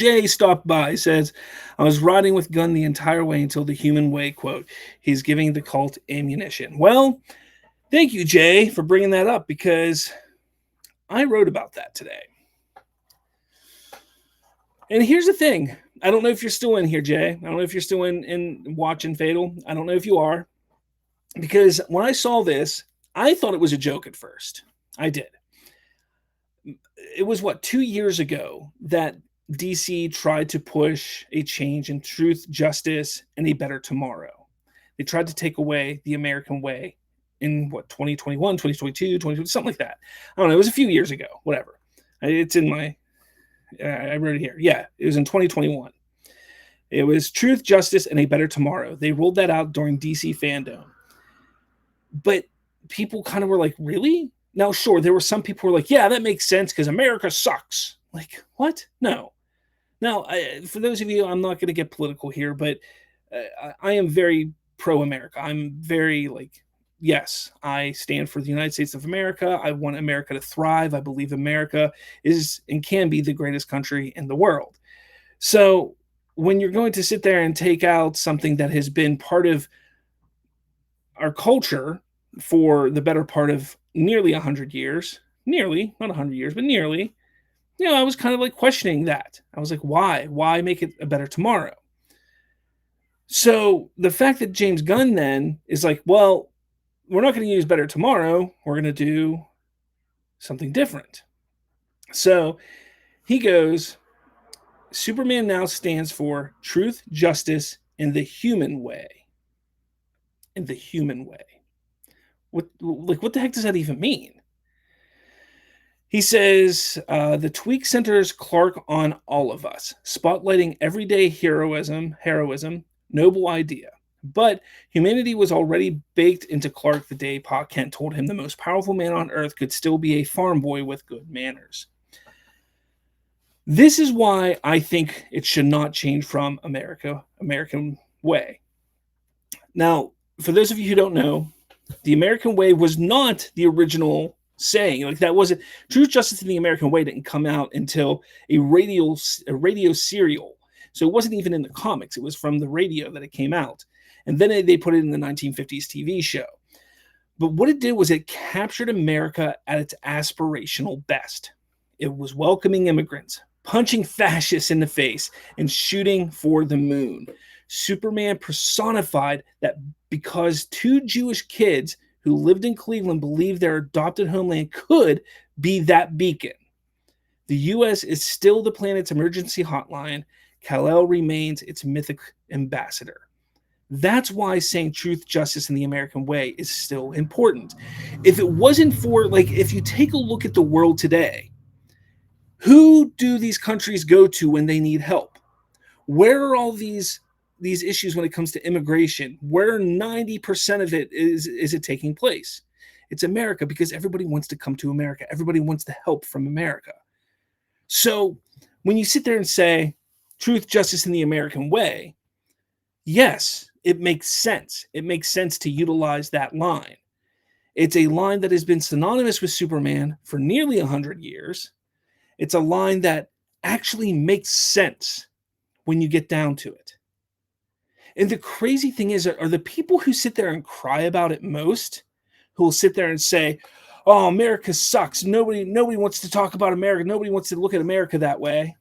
Jay stopped by, says, I was riding with Gunn the entire way until the human way, quote, he's giving the cult ammunition. Well, thank you, Jay, for bringing that up because I wrote about that today. And here's the thing. I don't know if you're still in here, Jay. I don't know if you're still in watching Fatal. I don't know if you are. Because when I saw this, I thought it was a joke at first. I did. It was what, 2 years ago that DC tried to push a change in truth, justice, and a better tomorrow. They tried to take away the American way in what, 2021, 2022, 2022, something like that. I don't know. It was a few years ago, whatever. It's in my, I wrote it here. Yeah, it was in 2021. It was truth, justice, and a better tomorrow. They rolled that out during DC fandom. But people kind of were like, really? Now, sure, there were some people who were like, yeah, that makes sense because America sucks. Like, what? No. Now, for those of you, I'm not going to get political here, but I am very pro-America. I'm very like, yes, I stand for the United States of America. I want America to thrive. I believe America is and can be the greatest country in the world. So when you're going to sit there and take out something that has been part of our culture for the better part of nearly 100 years, nearly, not 100 years, but nearly, I was kind of like questioning that. I was like, why? Why make it a better tomorrow? So the fact that James Gunn then is like, well, we're not going to use better tomorrow. We're going to do something different. So he goes, Superman now stands for truth, justice, and the human way. In the human way. What the heck does that even mean? He says, the tweak centers Clark on all of us, spotlighting everyday heroism, noble idea. But humanity was already baked into Clark the day Pa Kent told him the most powerful man on earth could still be a farm boy with good manners. This is why I think it should not change from American way. Now, for those of you who don't know, the American way was not the original saying. Like, that wasn't Truth, Justice, and the American Way didn't come out until a radio serial. So it wasn't even in the comics. It was from the radio that it came out. And then they put it in the 1950s TV show. But what it did was it captured America at its aspirational best. It was welcoming immigrants, punching fascists in the face, and shooting for the moon. Superman personified that because two Jewish kids who lived in Cleveland believed their adopted homeland could be that beacon. The U.S. is still the planet's emergency hotline. Kal-El remains its mythic ambassador. That's why saying truth, justice, and the American way is still important. If it wasn't for, like, if you take a look at the world today, who do these countries go to when they need help? Where are all these issues when it comes to immigration? Where 90% of it is it taking place? It's America, because everybody wants to come to America. Everybody wants the help from America. So when you sit there and say truth, justice, and the American way, yes, it makes sense. It makes sense to utilize that line. It's a line that has been synonymous with Superman for nearly 100 years. It's a line that actually makes sense when you get down to it. And the crazy thing is, are the people who sit there and cry about it most, who will sit there and say, oh, America sucks. Nobody wants to talk about America. Nobody wants to look at America that way.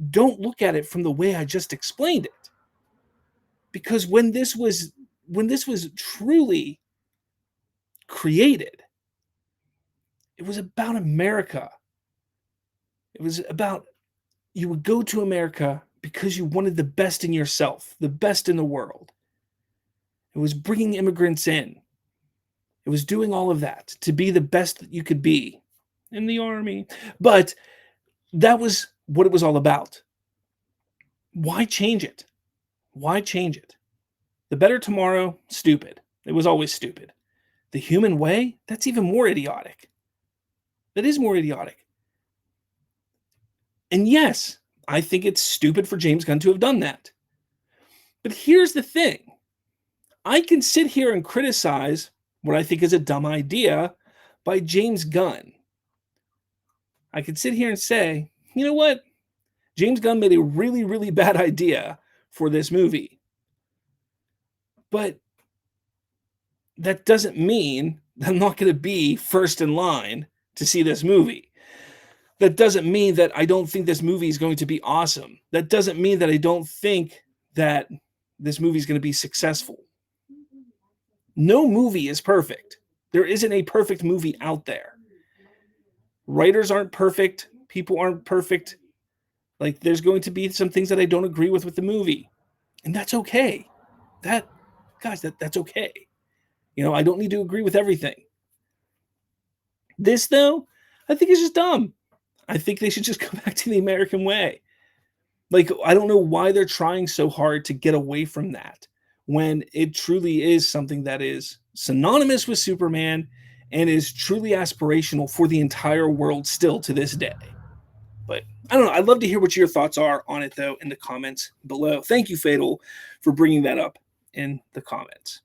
Don't look at it from the way I just explained it. Because when this was truly created, it was about America. It was about, you would go to America because you wanted the best in yourself, the best in the world. It was bringing immigrants in. It was doing all of that to be the best that you could be in the army. But that was what it was all about. Why change it? Why change it? The better tomorrow, stupid. It was always stupid. The human way, that's even more idiotic. That is more idiotic. And yes, I think it's stupid for James Gunn to have done that. But here's the thing. I can sit here and criticize what I think is a dumb idea by James Gunn. I could sit here and say, you know what? James Gunn made a really, really bad idea for this movie. But that doesn't mean that I'm not going to be first in line to see this movie. That doesn't mean that I don't think this movie is going to be awesome. That doesn't mean that I don't think that this movie is going to be successful. No movie is perfect. There isn't a perfect movie out there. Writers aren't perfect. People aren't perfect. Like, there's going to be some things that I don't agree with the movie. And that's okay. That's okay. I don't need to agree with everything. This, though, I think is just dumb. I think they should just go back to the American way. Like, I don't know why they're trying so hard to get away from that when it truly is something that is synonymous with Superman and is truly aspirational for the entire world still to this day. But I don't know. I'd love to hear what your thoughts are on it, though, in the comments below. Thank you, Fatal, for bringing that up in the comments.